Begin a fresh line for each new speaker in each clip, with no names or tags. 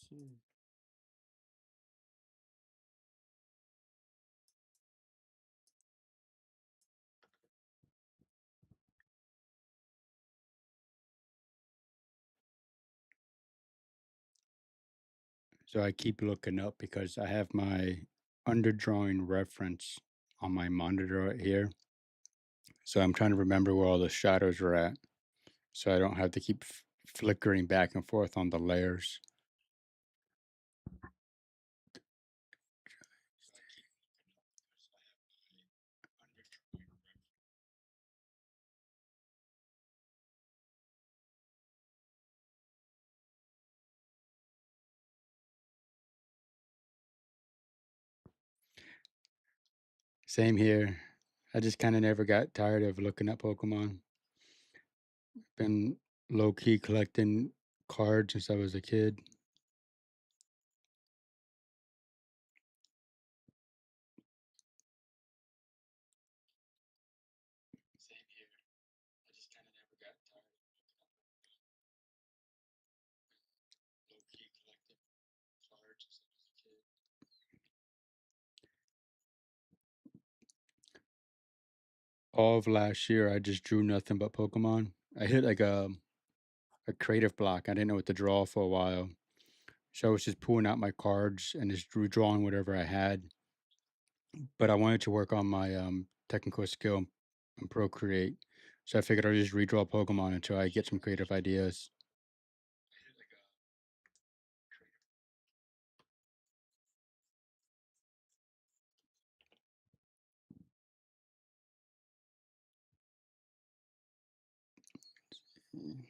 see. So I keep looking up because I have my underdrawing reference on my monitor right here. So I'm trying to remember where all the shadows are at, so I don't have to keep flickering back and forth on the layers. Same here. I just kind of never got tired of looking at Pokemon. Been low key collecting cards since I was a kid. Same here. I just kind of never got tired of looking up low key collecting cards since I was a kid. All of last year, I just drew nothing but Pokemon. I hit like a creative block. I didn't know what to draw for a while. So I was just pulling out my cards and just redrawing whatever I had. But I wanted to work on my technical skill and Procreate. So I figured I'll just redraw Pokemon until I get some creative ideas. Mm.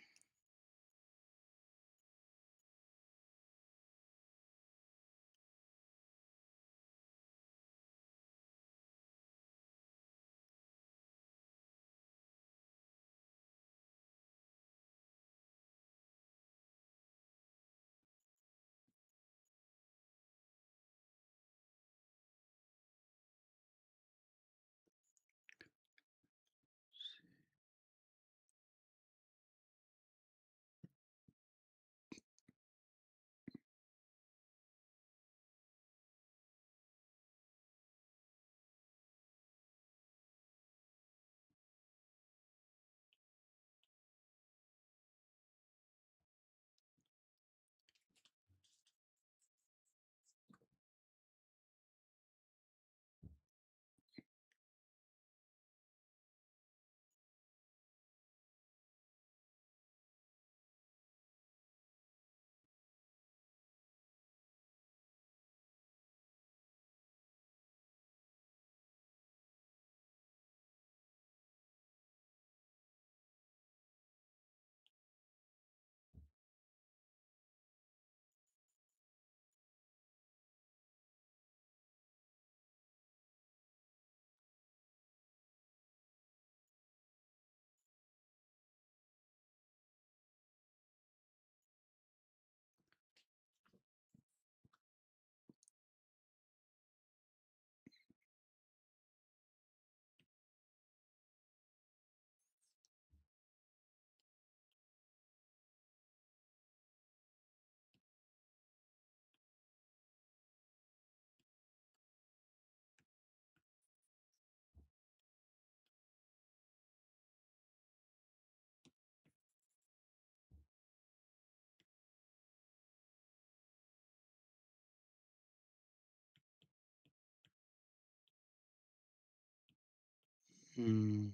Mm.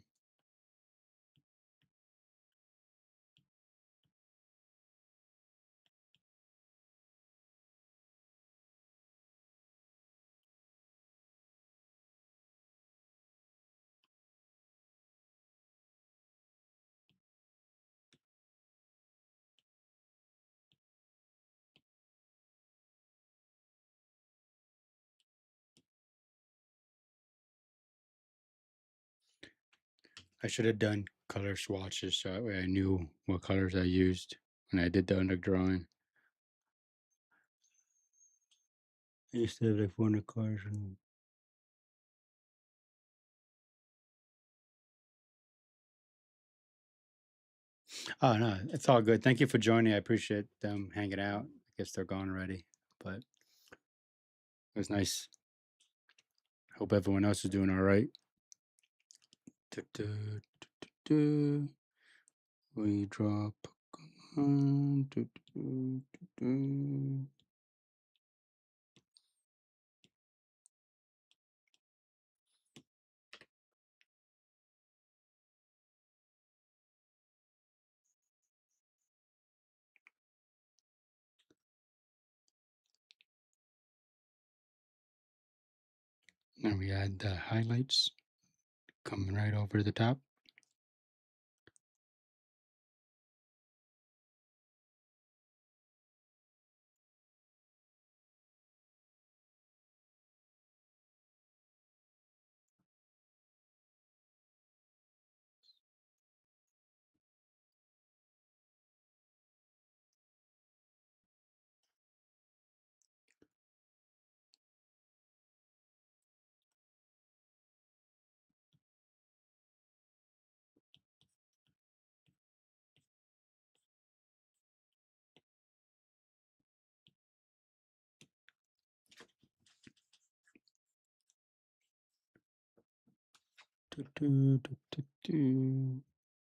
I should have done color swatches so that way I knew what colors I used when I did the underdrawing. I used to have like 400 colors. And oh no, it's all good. Thank you for joining. I appreciate them hanging out. guess they're gone already, but it was nice. Hope everyone else is doing all right. Du- du- du. We draw Pokemon. And we add the highlights coming right over the top.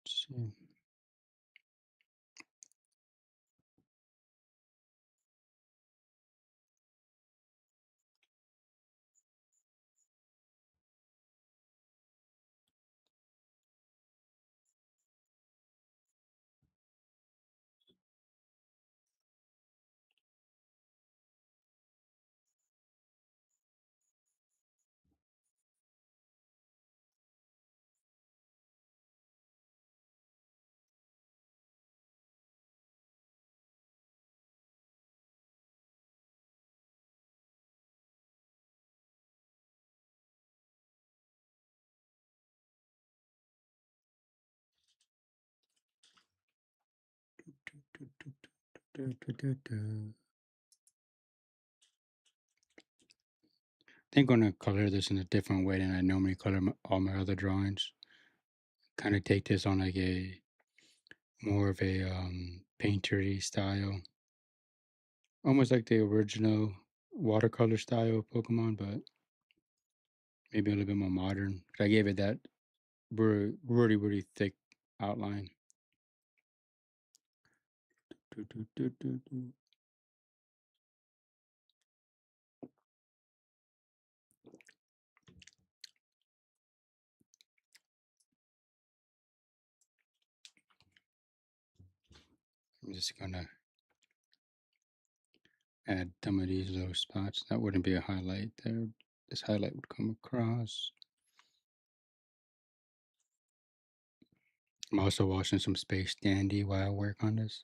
See. I think I'm gonna color this in a different way than I normally color all my other drawings. Kind of take this on like a more of a paintery style, almost like the original watercolor style of Pokemon, but maybe a little bit more modern. I gave it that really thick outline. I'm just gonna add some of these little spots. That wouldn't be a highlight there. This highlight would come across. I'm also watching some Space Dandy while I work on this.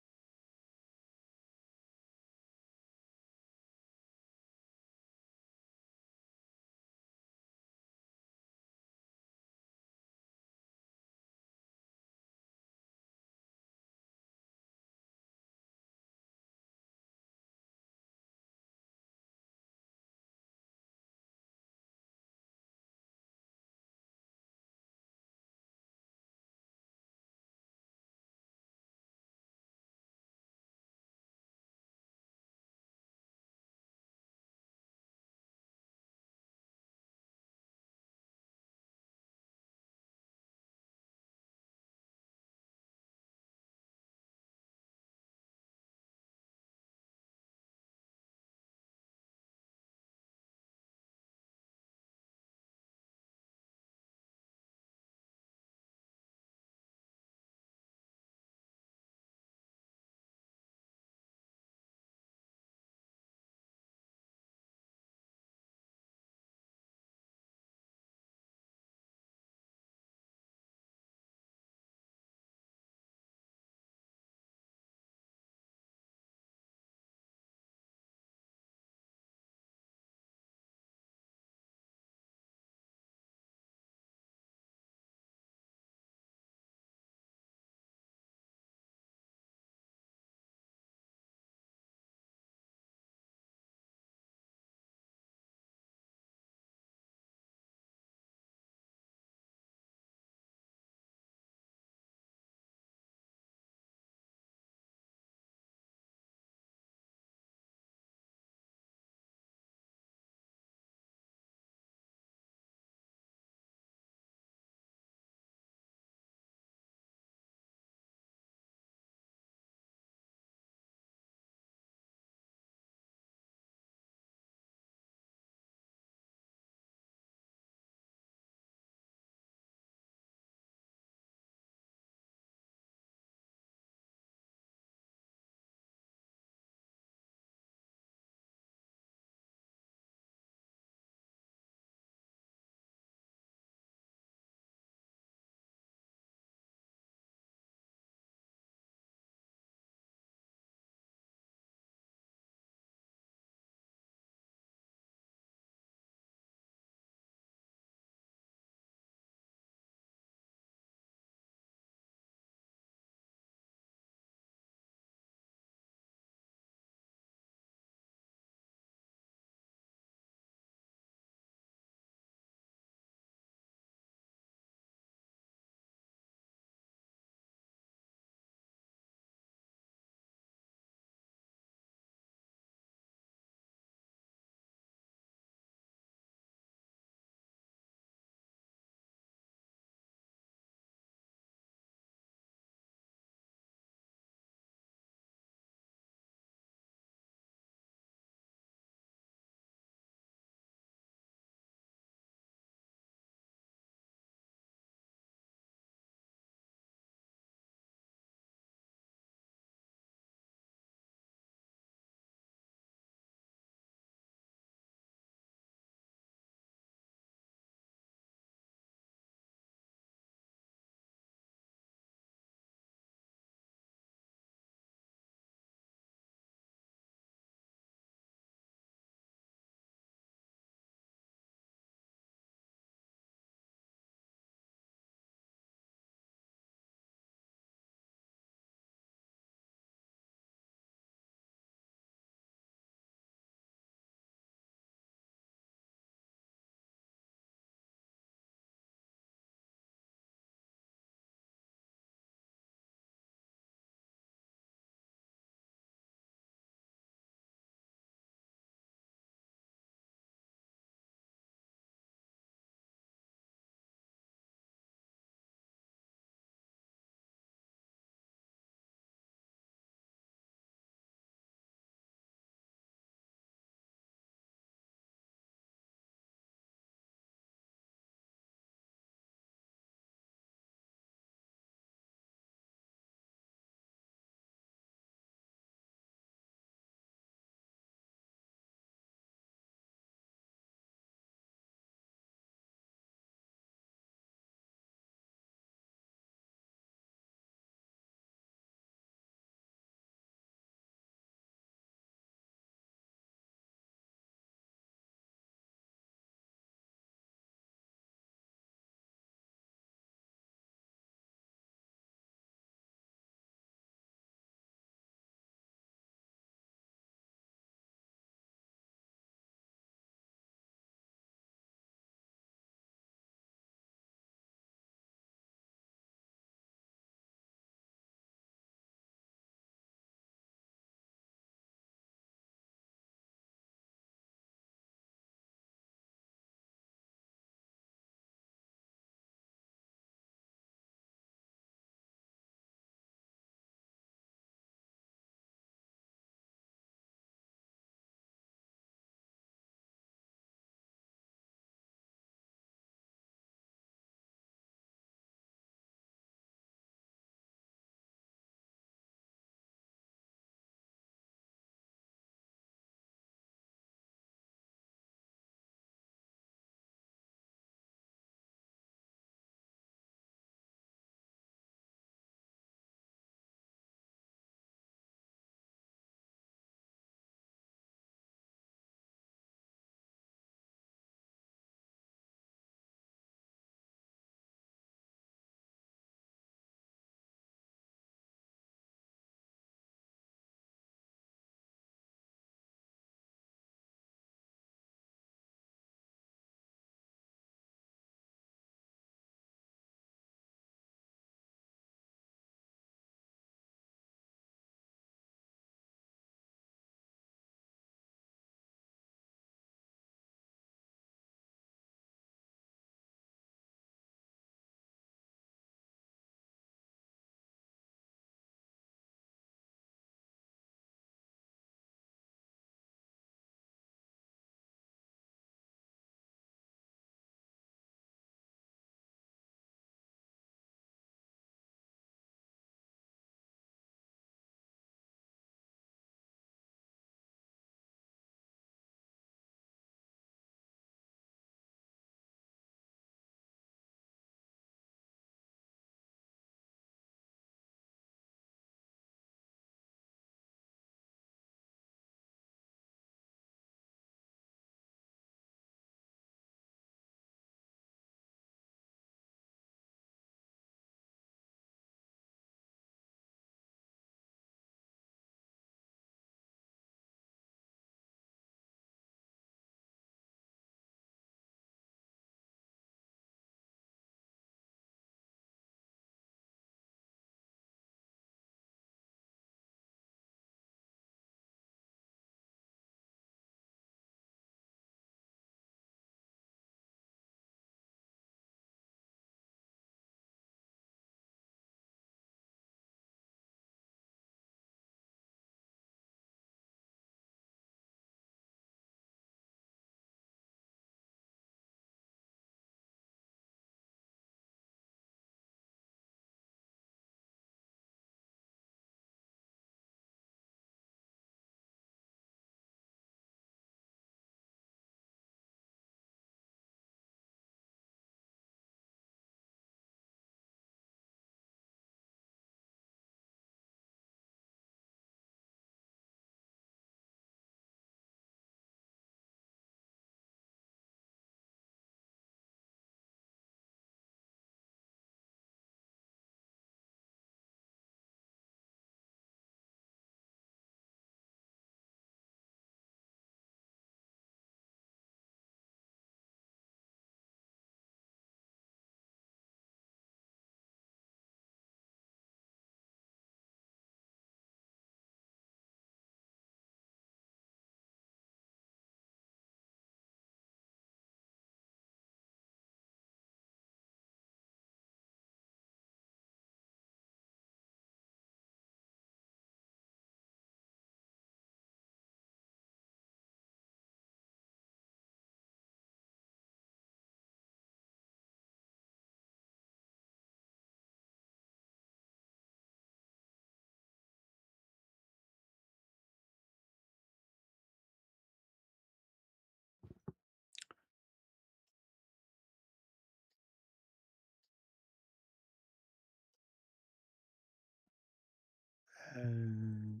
Uh,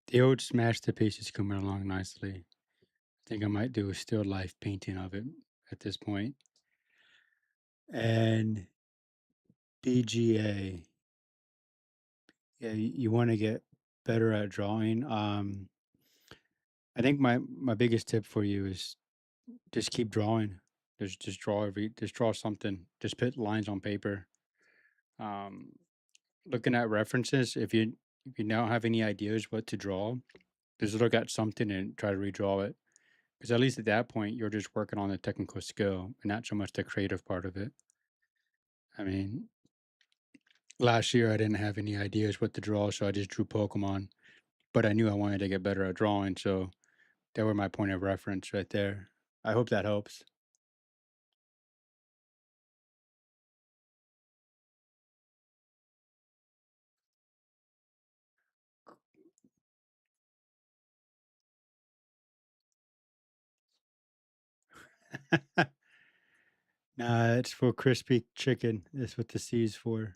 the old masterpiece is coming along nicely. I think I might do a still life painting of it at this point. And BGA, yeah, you want to get better at drawing. I think my biggest tip for you is just keep drawing. Just draw something. Just put lines on paper. Um, Looking at references, if you don't have any ideas what to draw, just look at something and try to redraw it. Because at least at that point, you're just working on the technical skill and not so much the creative part of it. I mean, last year I didn't have any ideas what to draw, so I just drew Pokemon. But I knew I wanted to get better at drawing, so that were my point of reference right there. I hope that helps. Nah, it's for crispy chicken. That's what the C is for.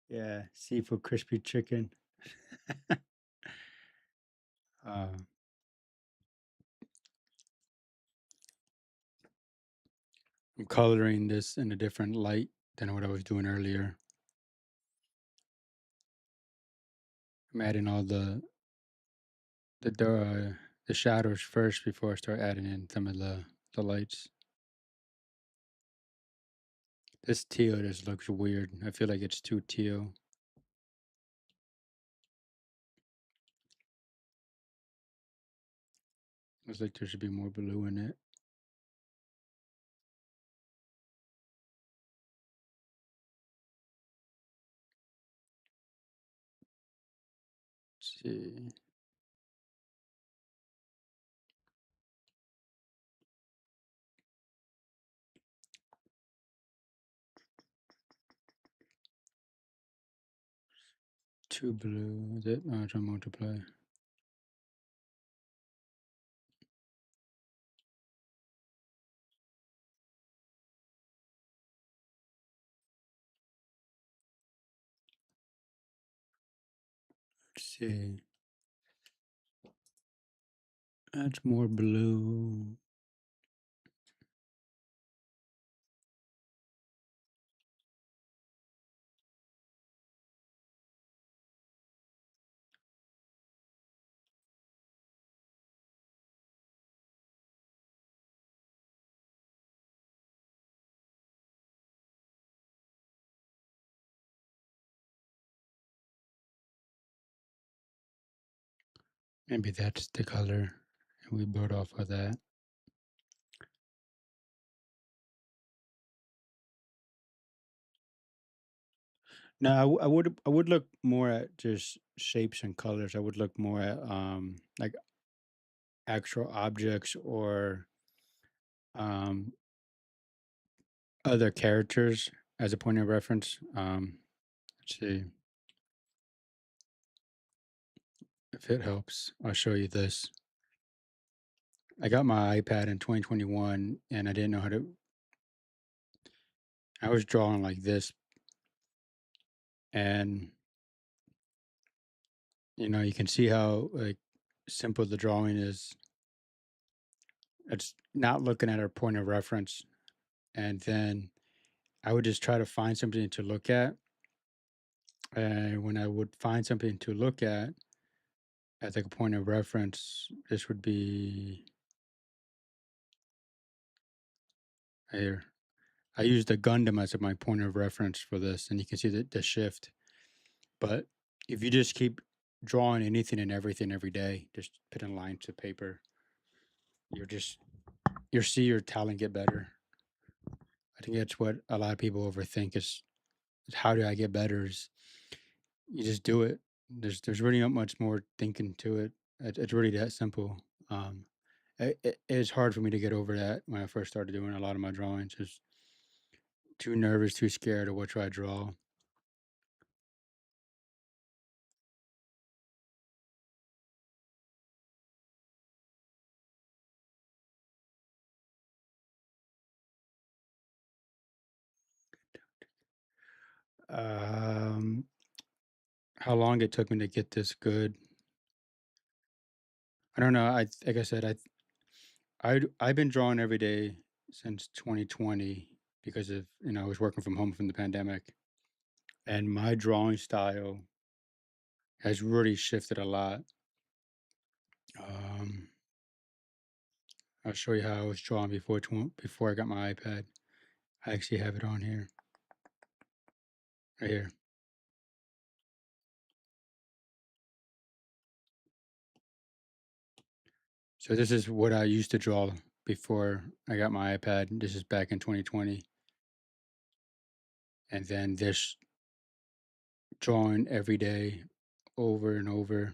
Yeah, C for crispy chicken. uh, I'm coloring this in a different light than what I was doing earlier. I'm adding all the shadows first before I start adding in some of the lights. This teal just looks weird. I feel like it's too teal. Looks like there should be more blue in it. Let's see. Too blue. Is it? No, try to multiply. Let's see. That's more blue. Maybe that's the color. And we build off of that. No, I would look more at just shapes and colors. I would look more at like actual objects or um other characters as a point of reference. Let's see if it helps. I'll show you this. I got my iPad in 2021 and I didn't know how to I was drawing like this and you can see how like simple the drawing is. It's not looking at our point of reference and then I would just try to find something to look at. And when I would find something to look at as like a point of reference, this would be here. I use the Gundam as my point of reference for this, and you can see the shift. But if you just keep drawing anything and everything every day, just putting lines to paper, you're just you'll see your talent get better. I think that's what a lot of people overthink is how do I get better? Is you just do it. There's really not much more thinking to it. It's really that simple. Um, it's hard for me to get over that when I first started doing a lot of my drawings. Just too nervous, too scared of what should I draw. Um, how long it took me to get this good, I don't know. Like I said, I've been drawing every day since 2020 because of I was working from home from the pandemic, and my drawing style has really shifted a lot. Um, I'll show you how I was drawing before I got my iPad. I actually have it on here, right here. So this is what I used to draw before I got my iPad. This is back in 2020, and then this drawing every day, over and over.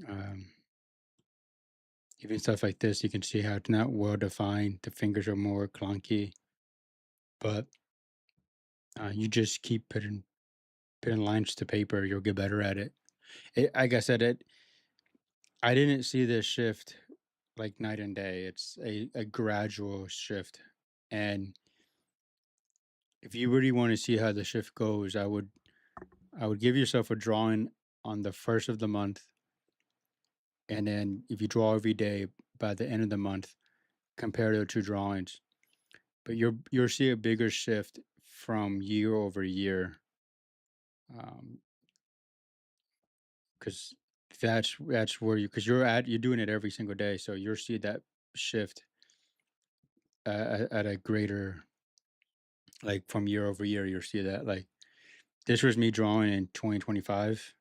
Um, Even stuff like this, you can see how it's not well defined. The fingers are more clunky, but you just keep putting lines to paper. You'll get better at it. Like I said, I didn't see this shift like night and day. It's a gradual shift, and if you really want to see how the shift goes, I would give yourself a drawing on the first of the month, and then if you draw every day by the end of the month, compare the two drawings. But you'll see a bigger shift from year over year, um, because that's where because you're doing it every single day, so you'll see that shift at a greater like from year over year. You'll see that like this was me drawing in 2025.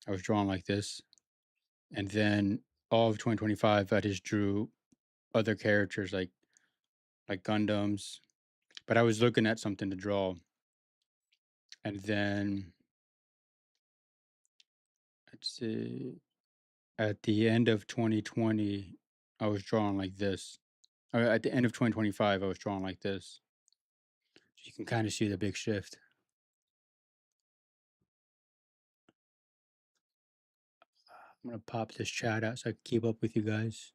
I was drawing like this, and then all of 2025, I just drew other characters like Gundams, but I was looking at something to draw, and then let's see. At the end of 2020, I was drawing like this. At the end of 2025, I was drawing like this. So you can kind of see the big shift. I'm gonna pop this chat out so I can keep up with you guys.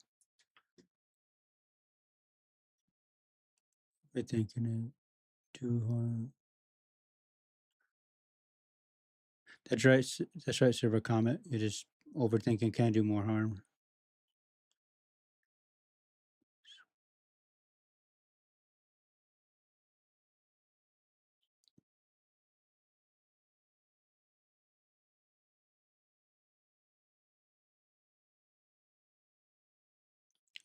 We're thinking it too hard. That's right. That's right, Silver Comet. You just overthinking can do more harm.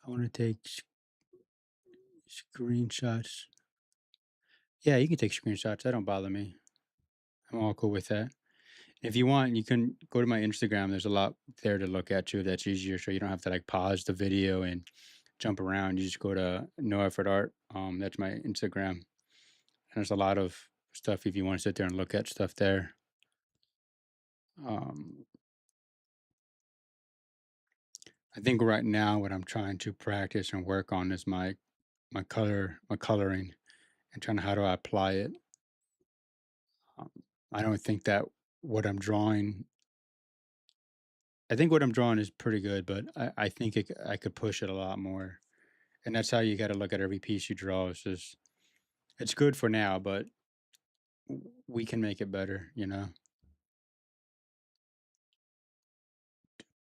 I want to take screenshots. Yeah, you can take screenshots. That don't bother me. I'm all cool with that. If you want, you can go to my Instagram. There's a lot there to look at too. That's easier, so you don't have to like pause the video and jump around. You just go to No Effort Art. That's my Instagram. And there's a lot of stuff if you want to sit there and look at stuff there. Um, I think right now what I'm trying to practice and work on is my coloring, and trying to how do I apply it. Um, I don't think that what I'm drawing. I think what I'm drawing is pretty good, but I think I could push it a lot more. And that's how you got to look at every piece you draw. It's just it's good for now, but we can make it better.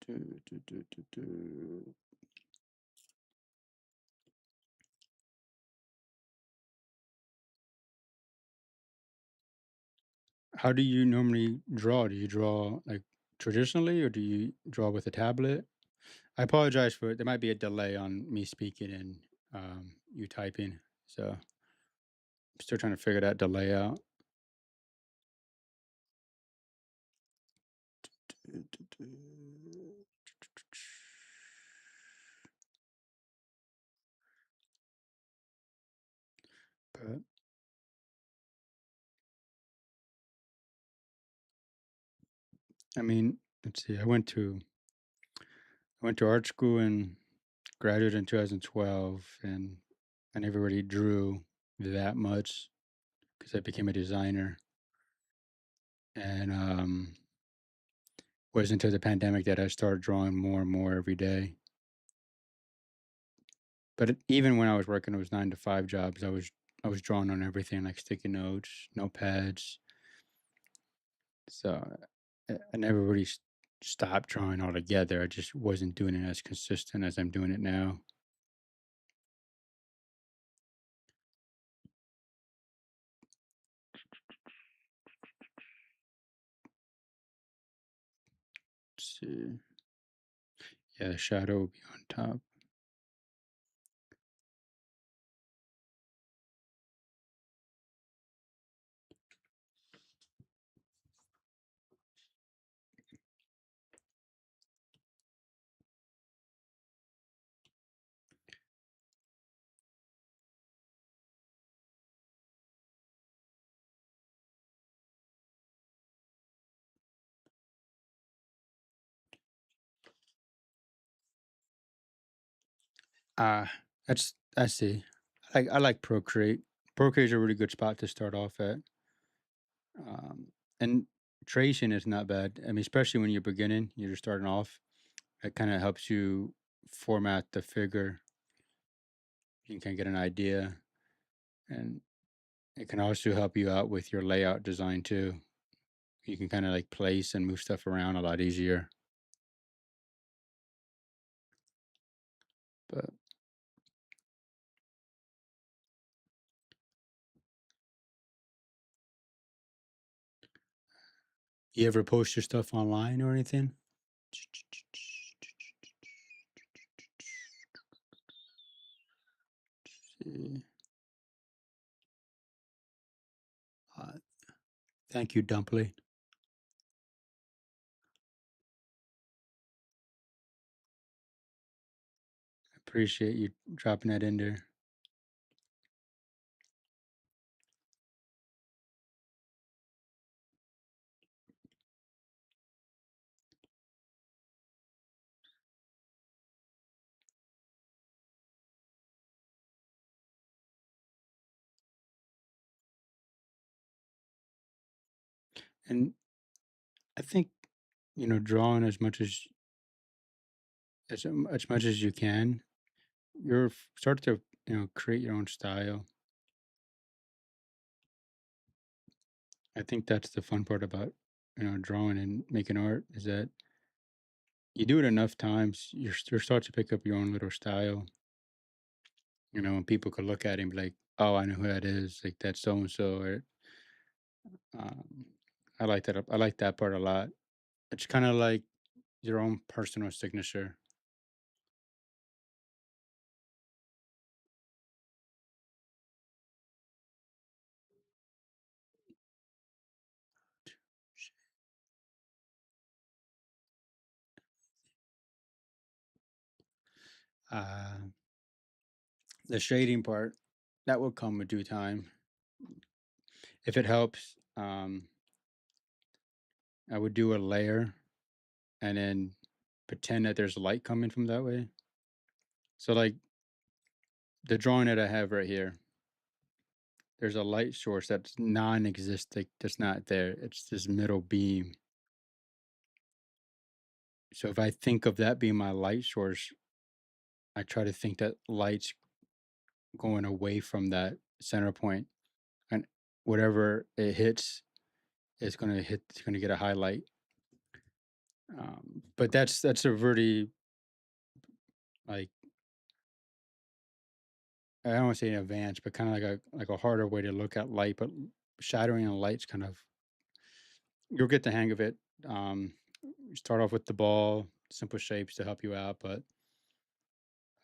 Do, do, do, do, do. How do you normally draw? Do you draw like traditionally, or do you draw with a tablet? I apologize for there might be a delay on me speaking and you typing, so I'm still trying to figure that delay out. Do, do, do. But I mean, let's see. I went to art school and graduated in 2012, and I never really drew that much because I became a designer. And was until the pandemic that I started drawing more and more every day. But even when I was working those 9 to 5 jobs, I was I was drawing on everything like sticky notes, notepads. So I never really stopped drawing altogether. I just wasn't doing it as consistent as I'm doing it now. Let's see. Yeah, the shadow will be on top. Ah, I see. I like Procreate. Procreate is a really good spot to start off at. And tracing is not bad. I mean, especially when you're beginning, you're just starting off. It kind of helps you format the figure. You can get an idea, and it can also help you out with your layout design too. You can kind of like place and move stuff around a lot easier. But you ever post your stuff online or anything? Uh, Thank you, Dumply. Appreciate you dropping that in there. And I think, drawing as much as you can, start to, create your own style. I think that's the fun part about, drawing and making art is that you do it enough times, you start to pick up your own little style, and people could look at it and be like, "Oh, I know who that is. Like that's so and so." Or um, I like that. I like that part a lot. It's kind of like your own personal signature. Uh, the shading part that will come with due time. If it helps, I would do a layer and then pretend that there's light coming from that way. So, like the drawing that I have right here, there's a light source that's non-existent, that's not there. It's this middle beam. So if I think of that being my light source, I try to think that light's going away from that center point, and whatever it hits it's gonna get a highlight. But that's a really like I don't want to say an advanced, but kind of like a harder way to look at light. But shadowing and light's kind of you'll get the hang of it. You start off with the ball, simple shapes to help you out, but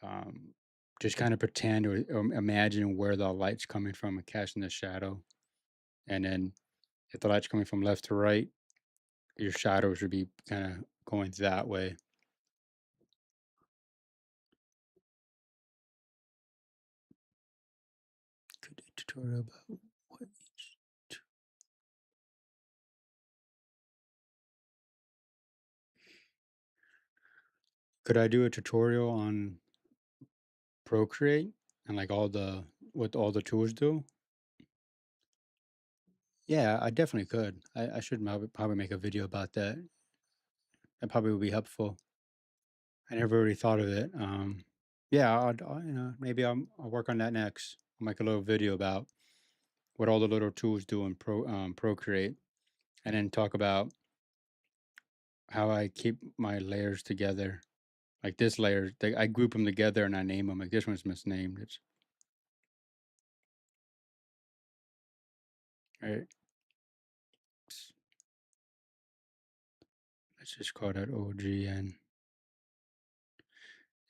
um, just kind of pretend or imagine where the light's coming from and casting the shadow. And then if the light's coming from left to right, your shadows would be kind of going that way. Could do a tutorial about what could I do a tutorial on Procreate and like all the what all the tools do? Yeah, I definitely could. I should probably make a video about that. That probably would be helpful. I never really thought of it. Yeah, maybe I'll work on that next. I'll make a little video about what all the little tools do in Procreate, and then talk about how I keep my layers together. Like this layer, I group them together and I name them. Like this one's misnamed. It's right. Let's just call that OGN.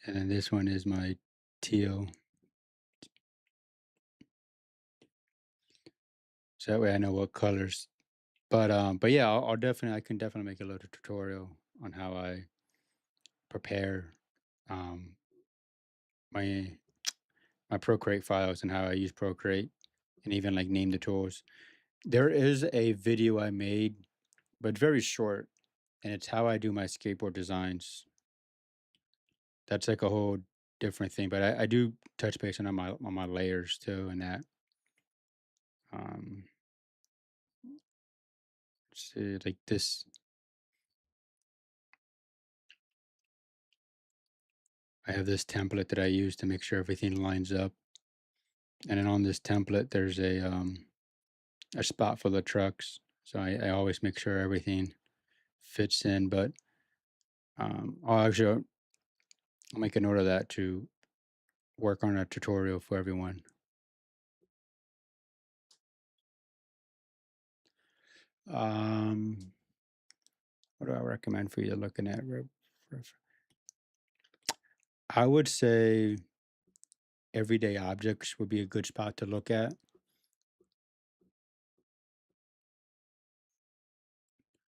And then this one is my teal. So that way I know what colors. But yeah, I'll definitely I can definitely make a little tutorial on how I prepare um my my Procreate files and how I use Procreate and even like name the tools. There is a video I made, but it's very short, and it's how I do my skateboard designs. That's like a whole different thing, but I do touch base on my layers too, and that. Um, see, like this, I have this template that I use to make sure everything lines up, and then on this template, there's a spot for the trucks, so I always make sure everything fits in. But I'll make a note of that to work on a tutorial for everyone. Um, what do I recommend for you to looking at? I would say everyday objects would be a good spot to look at.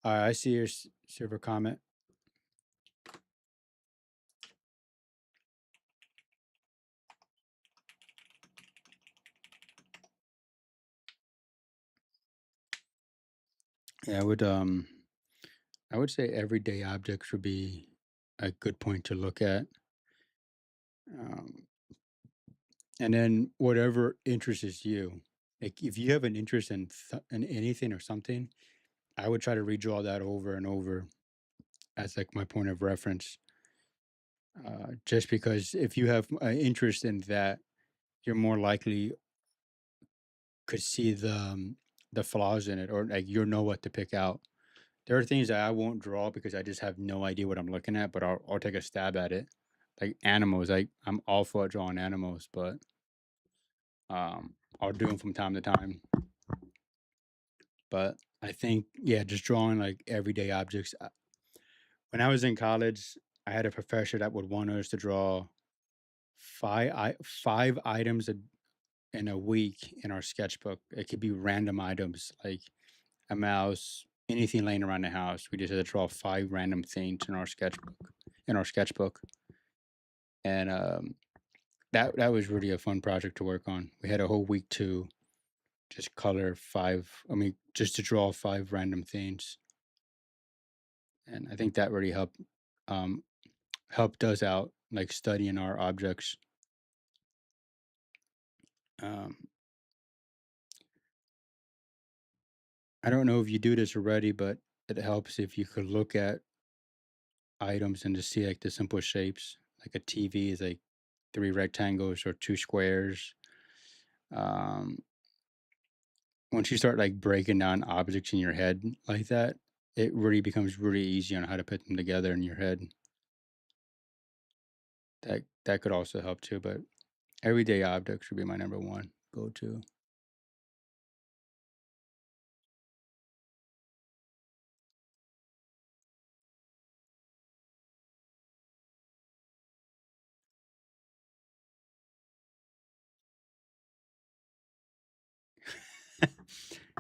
I see your server comment. Yeah, I would say everyday objects would be a good point to look at. Um, and then whatever interests you. Like if you have an interest in anything or something, I would try to redraw that over and over as like my point of reference. Just because if you have an interest in that, you're more likely could see the flaws in it, or like you know what to pick out. There are things that I won't draw because I just have no idea what I'm looking at, but I'll take a stab at it. Like animals, I'm awful at drawing animals, but I'll do them from time to time. But I think yeah, just drawing like everyday objects. When I was in college, I had a professor that would want us to draw five items in a week in our sketchbook. It could be random items like a mouse, anything laying around the house. We just had to draw five random things in our sketchbook, and that was really a fun project to work on. We had a whole week to just color five. I mean, just to draw five random things, and I think that really um, helped us out, like studying our objects. Um, I don't know if you do this already, but it helps if you could look at items and just see like the simple shapes. Like a TV is like three rectangles or two squares. Um, Once you start like breaking down objects in your head like that, it really becomes really easy on how to put them together in your head. That could also help too, but everyday objects would be my number one go to.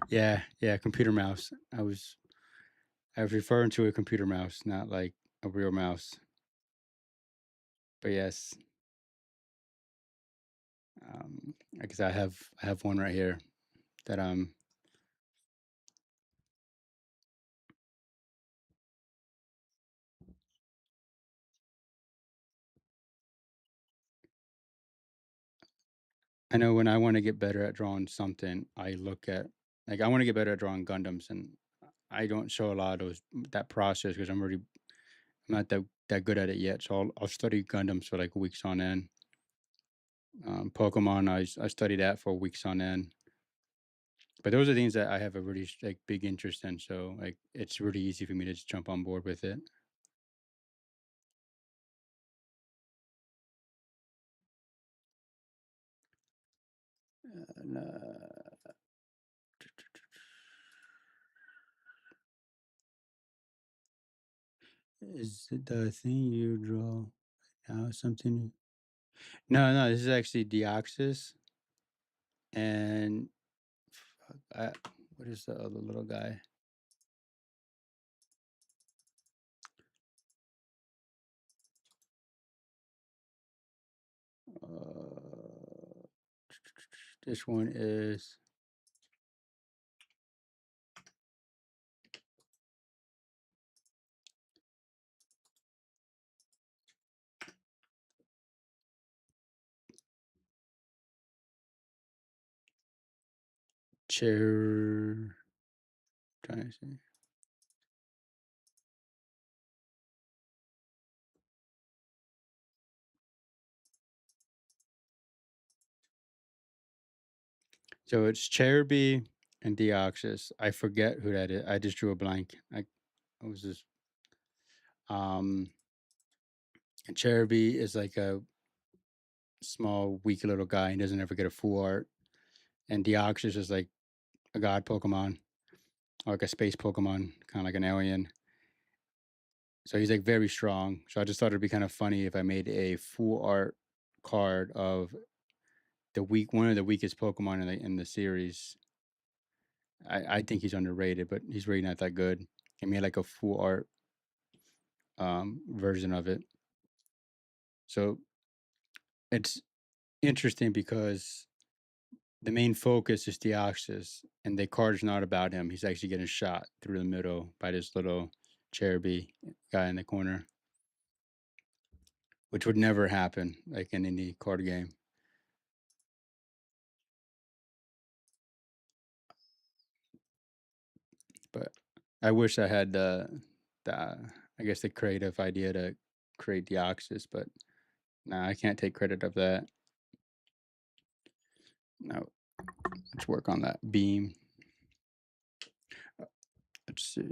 Yeah, yeah, computer mouse. I was referring to a computer mouse, not like a real mouse. But yes, because I have one right here that I know when I want to get better at drawing something, I look at like I want to get better at drawing Gundams, and I don't show a lot of that process because I'm not that good at it yet. So I'll study Gundams for like weeks on end, Pokemon, I studied that for weeks on end. But those are things that I have a really like big interest in. So like it's really easy for me to just jump on board with it. And, is it the thing you draw now something? No, no, this is actually Deoxys and fuck, what is the other little guy? Uh, this one is chair. Trying to see. So it's Cherubi and Deoxys. I forget who that is. I just drew a blank. I was just um and Cherubi is like a small, weak little guy and doesn't ever get a full art. And Deoxys is like a god Pokemon, or like a space Pokemon, kind of like an alien. So he's like very strong. So I just thought it'd be kind of funny if I made a full art card of one of the weakest Pokemon in the series. I think he's underrated, but he's really not that good. I made like a full art version of it. So it's interesting because the main focus is Deoxys, and the card's not about him. He's actually getting shot through the middle by this little Cherubi guy in the corner, which would never happen like in any card game. But I wish I had the I guess the creative idea to create Deoxys, but no, I can't take credit of that. No, let's work on that beam. Let's see.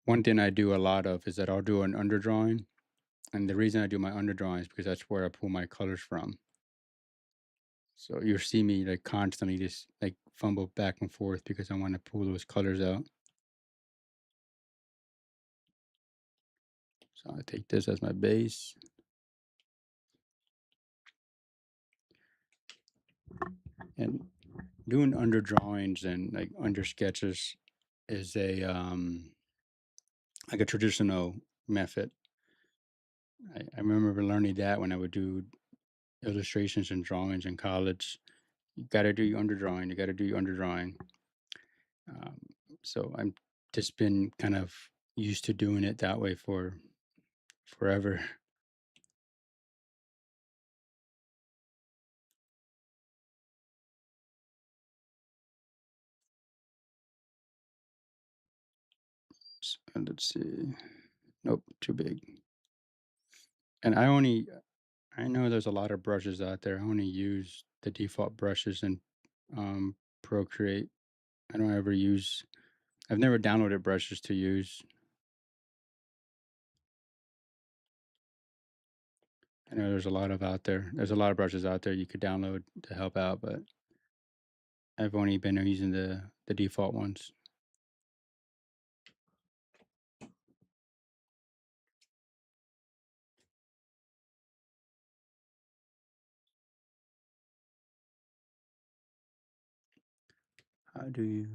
One thing I do a lot of is that I'll do an underdrawing. And the reason I do my underdrawing is because that's where I pull my colors from. So you'll see me like constantly just like fumble back and forth because I want to pull those colors out. So I take this as my base. And doing underdrawings and like under sketches is a like a traditional method. I remember learning that when I would do illustrations and drawings in college. You got to do your underdrawing. You got to do your underdrawing. Um, so I'm just been kind of used to doing it that way for forever. And let's see. Nope, too big. And I know there's a lot of brushes out there. I only use the default brushes in Procreate. I don't ever use. I've never downloaded brushes to use. I know there's a lot of out there. There's a lot of brushes out there you could download to help out, but I've only been using the default ones. How do you?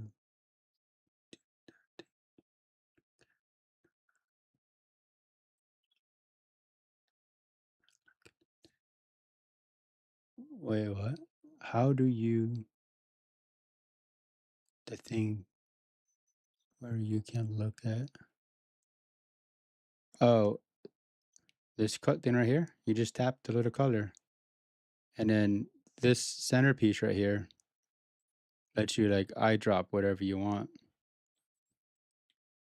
Wait, what? How do you? The thing where you can look at. Oh, this cut thing right here. You just tap the little color, and then this centerpiece right here lets you like eyedrop whatever you want.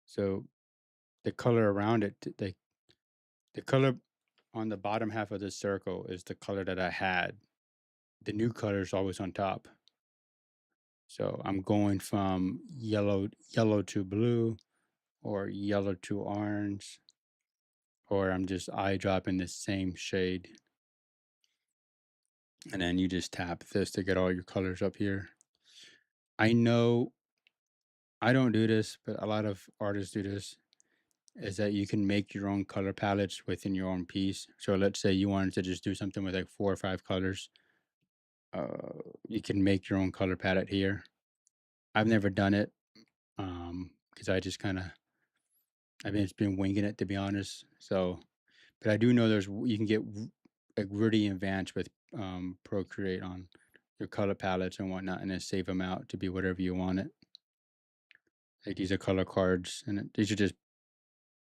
So the color around it, the color on the bottom half of the circle is the color that I had. The new color is always on top. So I'm going from yellow to blue, or yellow to orange, or I'm just eye dropping the same shade. And then you just tap this to get all your colors up here. I know I don't do this, but a lot of artists do this, is that you can make your own color palettes within your own piece. So let's say you wanted to just do something with like 4 or 5 colors. You can make your own color palette here. I've never done it because I just kind of I've been winging it, to be honest. So, but I do know you can get like really advanced with Procreate on your color palettes and whatnot, and then save them out to be whatever you want it. Like these are color cards, and these are just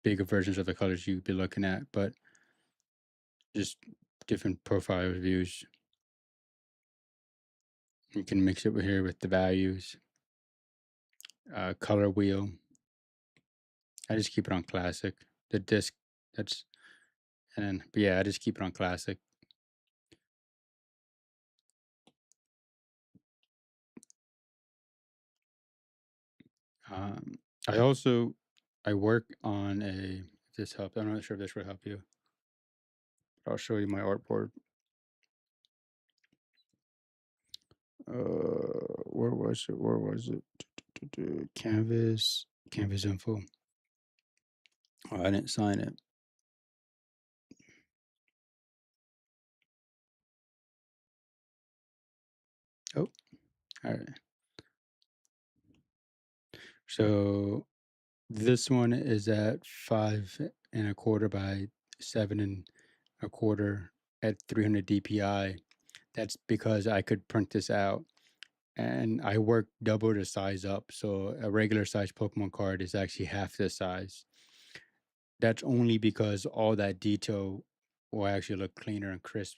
bigger versions of the colors you'd be looking at, but just different profile views. You can mix it with here with the values. Color wheel. I just keep it on classic. The disc, that's, and then, but yeah, I just keep it on classic. Um, I also, I work on if this helps. I'm not sure if this will help you, but I'll show you my artboard. Where was it? Where was it? Canvas, Canvas info. Oh, I didn't sign it. Oh, all right. So this one is at 5 1/4 by 7 1/4 at 300 DPI. That's because I could print this out, and I work double the size up. So a regular size Pokemon card is actually half the size. That's only because all that detail will actually look cleaner and crisp.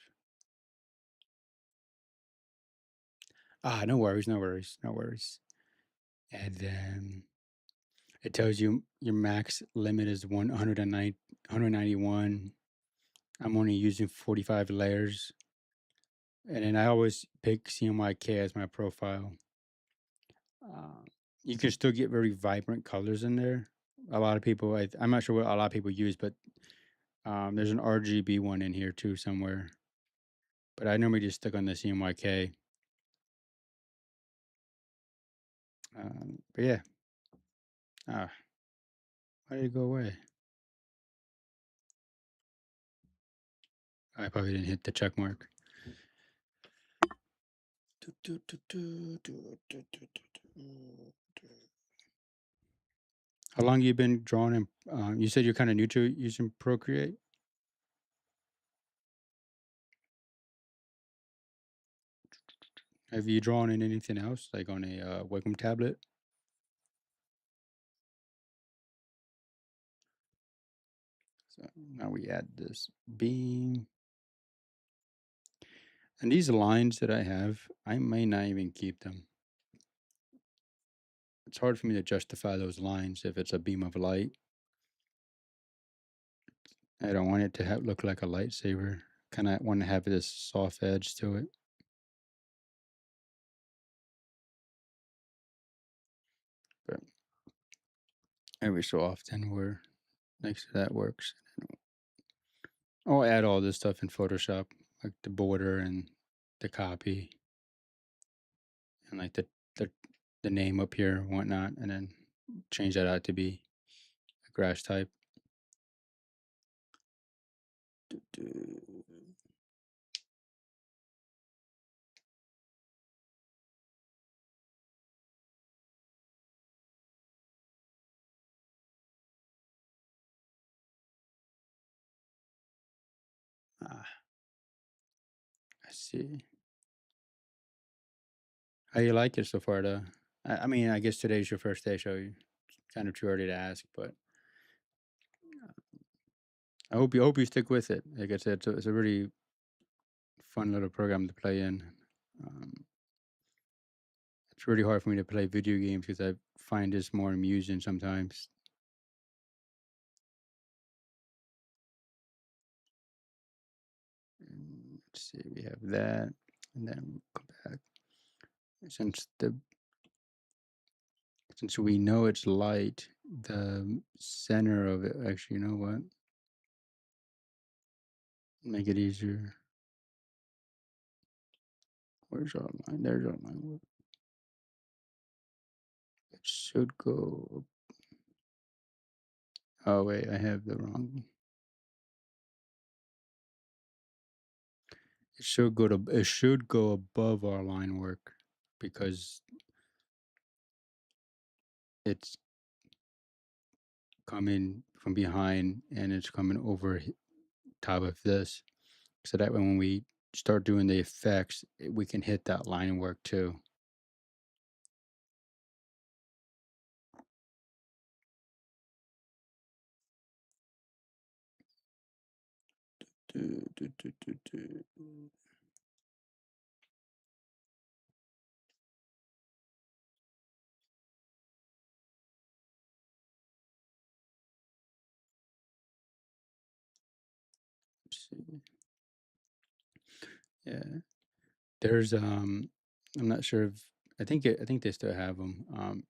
No worries, no worries, no worries. And then it tells you your max limit is 191. I'm only using 45 layers. And then I always pick CMYK as my profile. Uh, you can still get very vibrant colors in there. A lot of people, I'm not sure what a lot of people use, but there's an RGB one in here too somewhere. But I normally just stick on the CMYK. But yeah. Ah, why did it go away? I probably didn't hit the check mark. How long you been drawing? And you said you're kind of new to using Procreate. Have you drawn in anything else, like on a Wacom tablet? So now we add this beam. And these lines that I have, I may not even keep them. It's hard for me to justify those lines if it's a beam of light. I don't want it to look like a lightsaber. Kind of want to have this soft edge to it. But every so often, we're next to that works. I'll add all this stuff in Photoshop, like the border and the copy, and like the name up here and whatnot, and then change that out to be a grass type. Ah, I see. How you like it so far, though? I mean, I guess today's your first day, so kind of too early to ask, but I hope you stick with it. Like I said, it's a really fun little program to play in. Um, it's really hard for me to play video games because I find this more amusing sometimes. Let's see, we have that, and then we come back. Since the since we know it's light, the center of it. Actually, you know what? Make it easier. Where's our line? There's our line. It should go. Oh wait, I have the wrong. It should go to. It should go above our line work because it's coming from behind and it's coming over top of this. So that way, when we start doing the effects, we can hit that line work too. Do, do, do, do, do. Let's see. Yeah, there's I'm not sure if I think they still have them.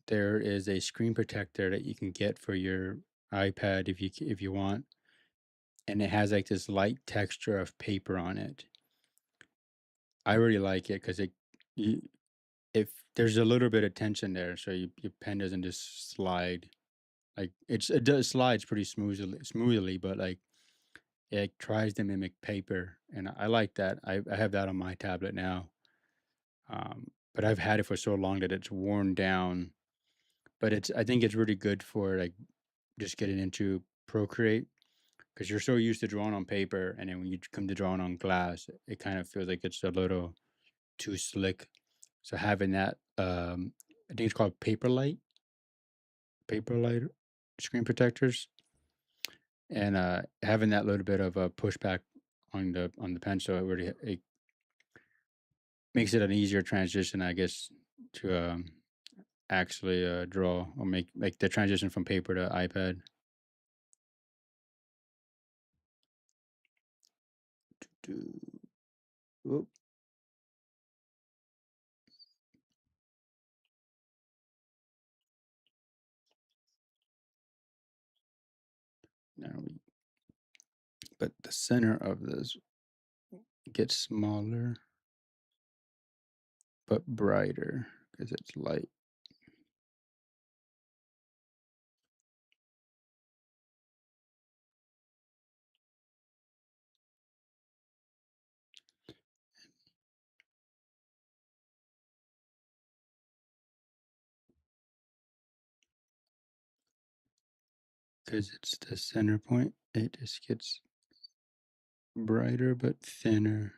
There is a screen protector that you can get for your iPad if you want, and it has like this light texture of paper on it. I really like it because you, if there's a little bit of tension there, so your pen doesn't just slide. Like it does slides pretty smoothly, but like it tries to mimic paper, and I like that. I have that on my tablet now, but I've had it for so long that it's worn down. But I think it's really good for like just getting into Procreate because you're so used to drawing on paper, and then when you come to drawing on glass, it kind of feels like it's a little too slick. So having that, I think it's called Paperlight screen protectors, and having that little bit of a pushback on the pen, so it makes it an easier transition, I guess, to actually draw or make the transition from paper to iPad. Do, whoop, now we, but the center of this gets smaller but brighter because it's light. Because it's the center point, it just gets brighter but thinner.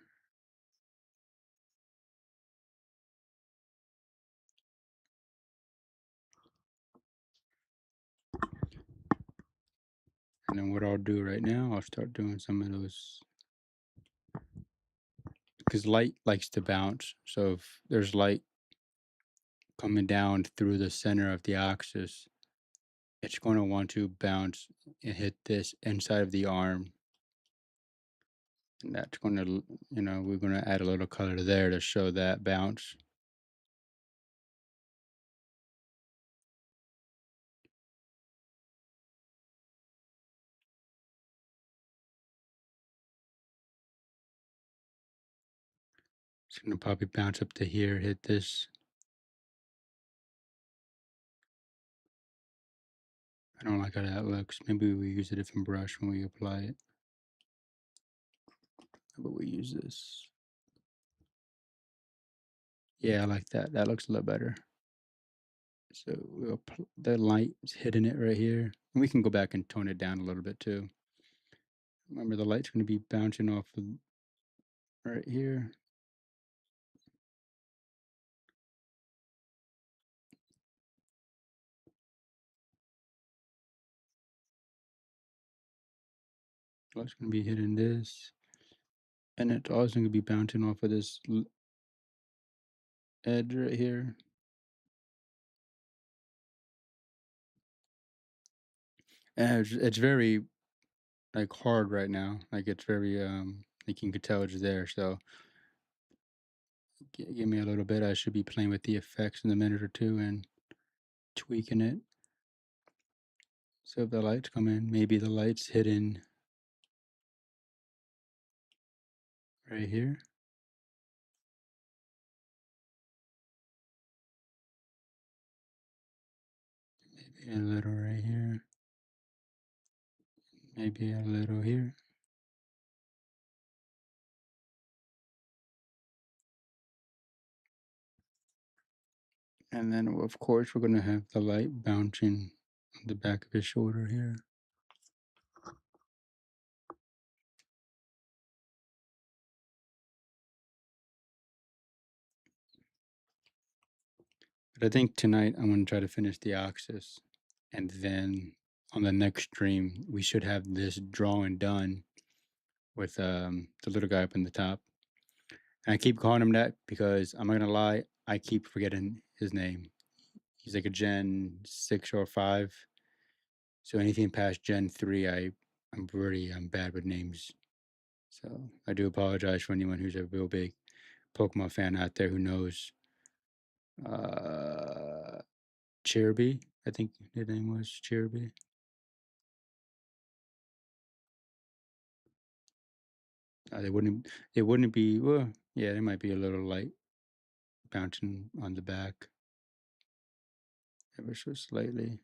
And then what I'll do right now, I'll start doing some of those because light likes to bounce. So if there's light coming down through the center of the axis, it's going to want to bounce and hit this inside of the arm. And that's going to, we're going to add a little color there to show that bounce. It's going to probably bounce up to here, hit this. I don't like how that looks. Maybe we use a different brush when we apply it. How about we use this? Yeah, I like that. That looks a little better. So the light is hitting it right here. And we can go back and tone it down a little bit too. Remember, the light's going to be bouncing off of right here. Light's going to be hitting this. And it's also going to be bouncing off of this edge right here. And it's very like hard right now. Like it's very Like you can tell it's there. So give me a little bit. I should be playing with the effects in a minute or two and tweaking it. So if the lights come in, maybe the light's hidden right here. Maybe a little right here. Maybe a little here. And then, of course, we're going to have the light bouncing on the back of his shoulder here. But I think tonight I'm going to try to finish the axis. And then on the next stream, we should have this drawing done with the little guy up in the top. And I keep calling him that because I'm not going to lie, I keep forgetting his name. He's like a Gen 6 or 5. So anything past Gen 3, I'm bad with names. So I do apologize for anyone who's a real big Pokemon fan out there who knows Cherubi. I think his name was Cherubi. They wouldn't be, well, yeah, there might be a little light bouncing on the back ever so slightly.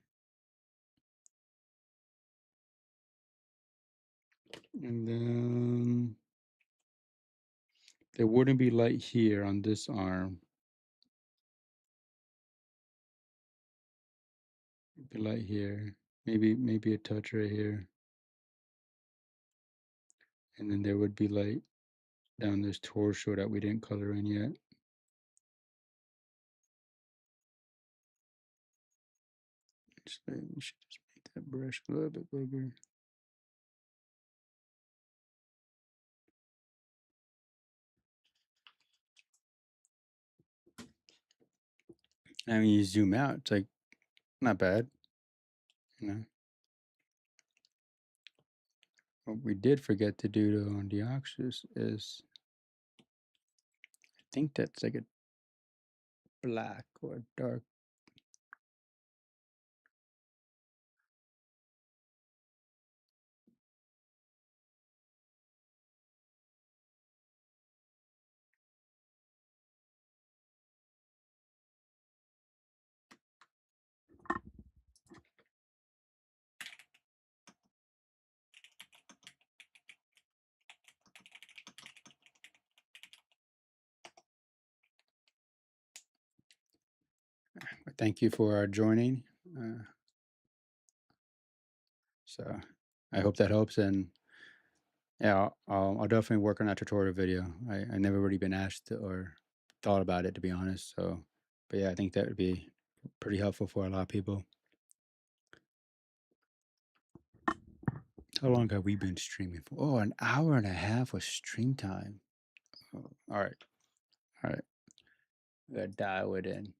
And then there wouldn't be light here on this arm. Be light here, maybe a touch right here. And then there would be light down this torso that we didn't color in yet. We should just make that brush a little bit bigger. I mean, you zoom out, it's like not bad, you know. What we did forget to do on the axis is, I think that's like a black or dark. Thank you for joining. So I hope that helps, and yeah, I'll definitely work on that tutorial video. I never really been asked or thought about it, to be honest. So, but yeah, I think that would be pretty helpful for a lot of people. How long have we been streaming for? Oh, an hour and a half was stream time. Oh, all right, all right. We gotta dial it in.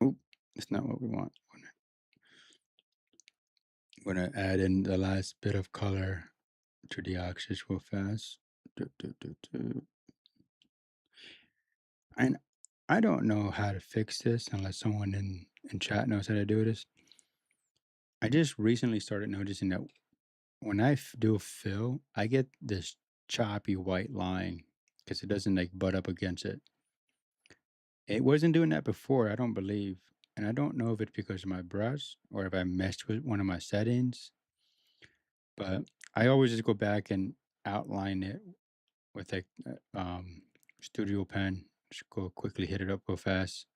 Oop, it's not what we want. We're gonna add in the last bit of color to the axis real fast. And I don't know how to fix this unless someone in chat knows how to do this. I just recently started noticing that when I do fill, I get this choppy white line because it doesn't like butt up against it. It wasn't doing that before, I don't believe. And I don't know if it's because of my brush or if I messed with one of my settings, but I always just go back and outline it with a studio pen. Just go quickly hit it up real fast.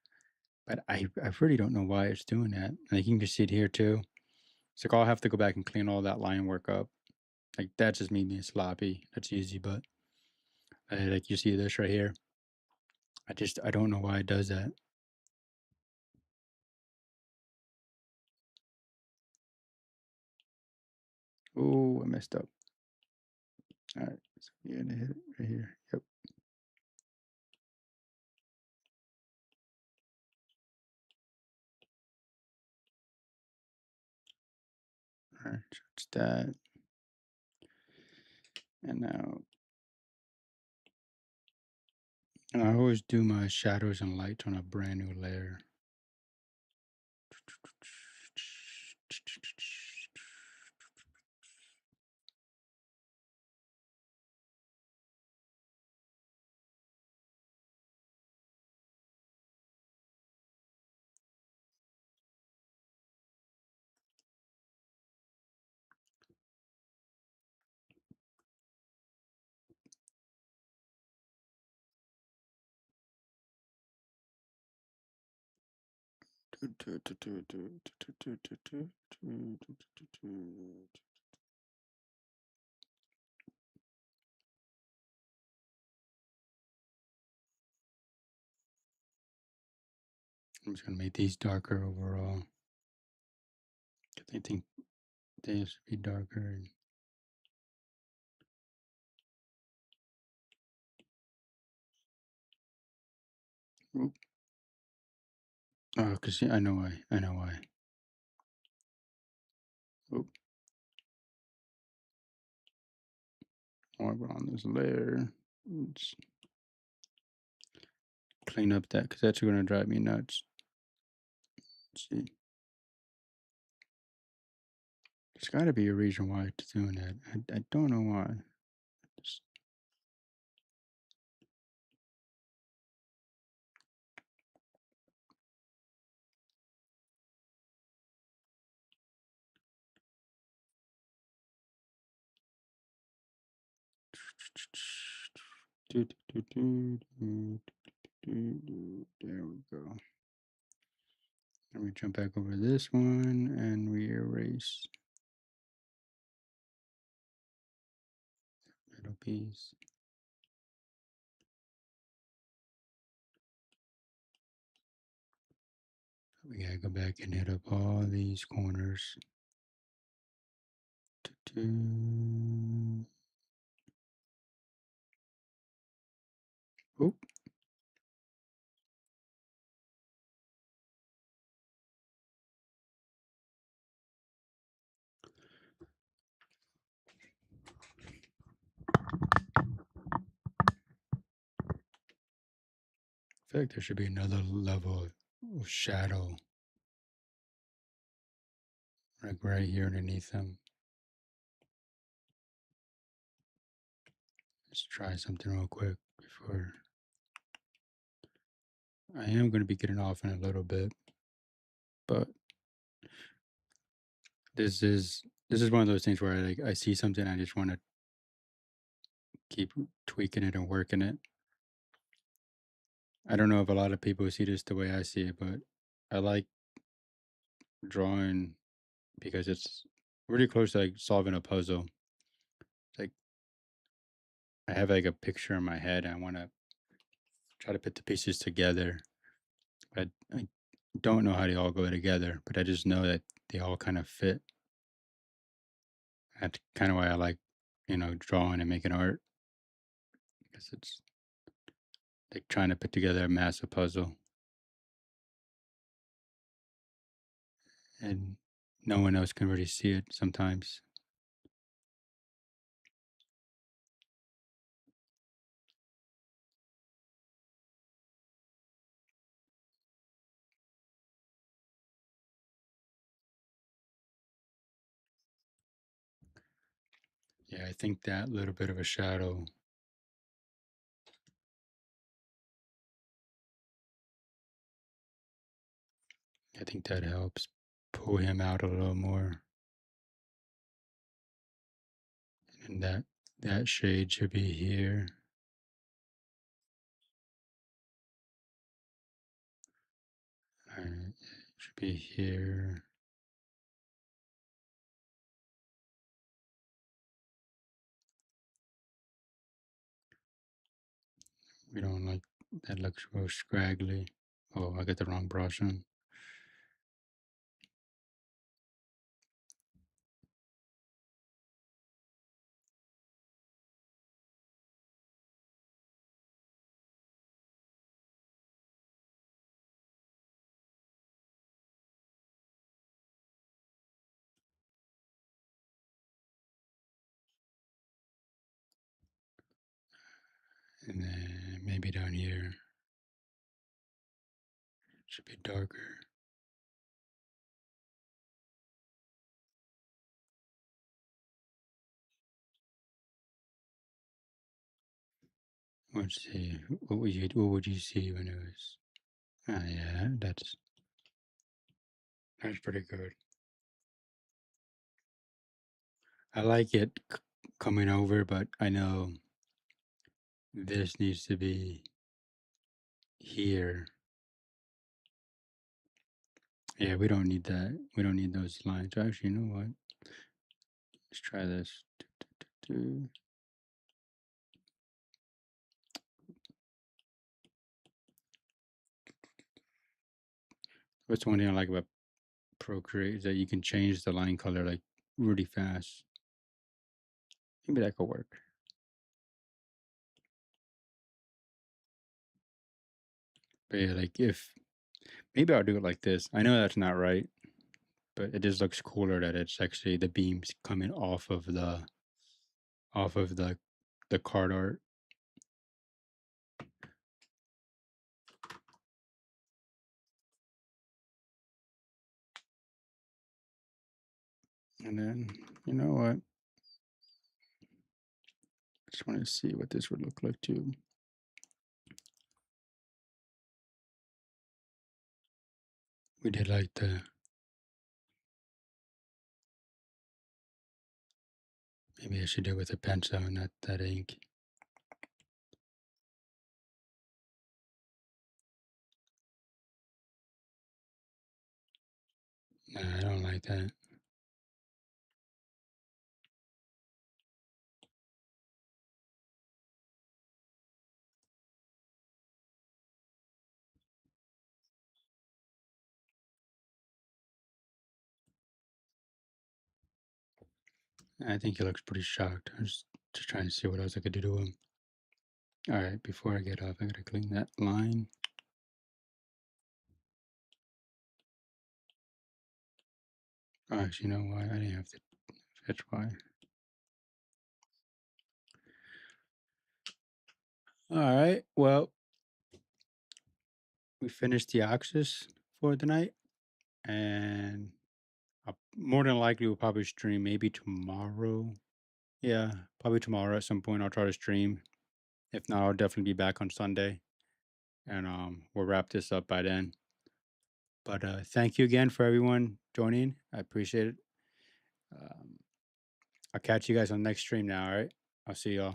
But I really don't know why it's doing that. Like you can just see it here too. It's like I'll have to go back and clean all that line work up. Like that's just me being sloppy. That's easy, but like you see this right here. I don't know why it does that. Oh, I messed up. All right, so you're gonna hit it right here. Yep. Alright, so it's that. And now, and I always do my shadows and lights on a brand new layer. I'm just gonna make these darker overall. 'Cause I think they should be darker. Oop. Oh, cause see, I know why. I know why. Oop. Over on this layer. Let's clean up that because that's gonna drive me nuts. Let's see. There's got to be a reason why it's doing that. I don't know why. Just, there we go. And we jump back over this one and we erase middle piece. We gotta go back and hit up all these corners. Oh, I feel like there should be another level of shadow, like right here underneath them. Let's try something real quick before. I am going to be getting off in a little bit, but this is one of those things where I see something, I just want to keep tweaking it and working it. I don't know if a lot of people see this the way I see it, but I like drawing because it's really close to like solving a puzzle. Like I have like a picture in my head and I want to try to put the pieces together. I don't know how they all go together, but I just know that they all kind of fit. That's kind of why I like, drawing and making art because it's like trying to put together a massive puzzle and no one else can really see it sometimes. Yeah, I think that little bit of a shadow, I think that helps pull him out a little more. And that shade should be here. All right, it should be here. We don't like that looks real scraggly. Oh, I got the wrong brush on. And then maybe down here should be darker. Let's see. What would you see when it was? Ah, yeah, that's pretty good. I like it coming over, but I know this needs to be here. Yeah, we don't need that. We don't need those lines. Actually, you know what? Let's try this. Do- What's one thing I like about Procreate is that you can change the line color like really fast. Maybe that could work. But yeah, like if maybe I'll do it like this. I know that's not right, but it just looks cooler that it's actually the beams coming off of the card art. And then you know what? Just want to see what this would look like too. We did like the maybe I should do it with a pencil and not that ink. Nah, I don't like that. I think he looks pretty shocked. I was just trying to see what else I could do to him. All right, before I get off, I gotta clean that line. Oh, actually, you know why? I didn't have to fetch why. All right, well, we finished the axis for tonight, and more than likely we'll probably stream maybe tomorrow. Yeah, probably tomorrow at some point. I'll try to stream. If not, I'll definitely be back on Sunday, and we'll wrap this up by then. But thank you again for everyone joining. I appreciate it. Um, I'll catch you guys on the next stream now. All right. I'll see y'all.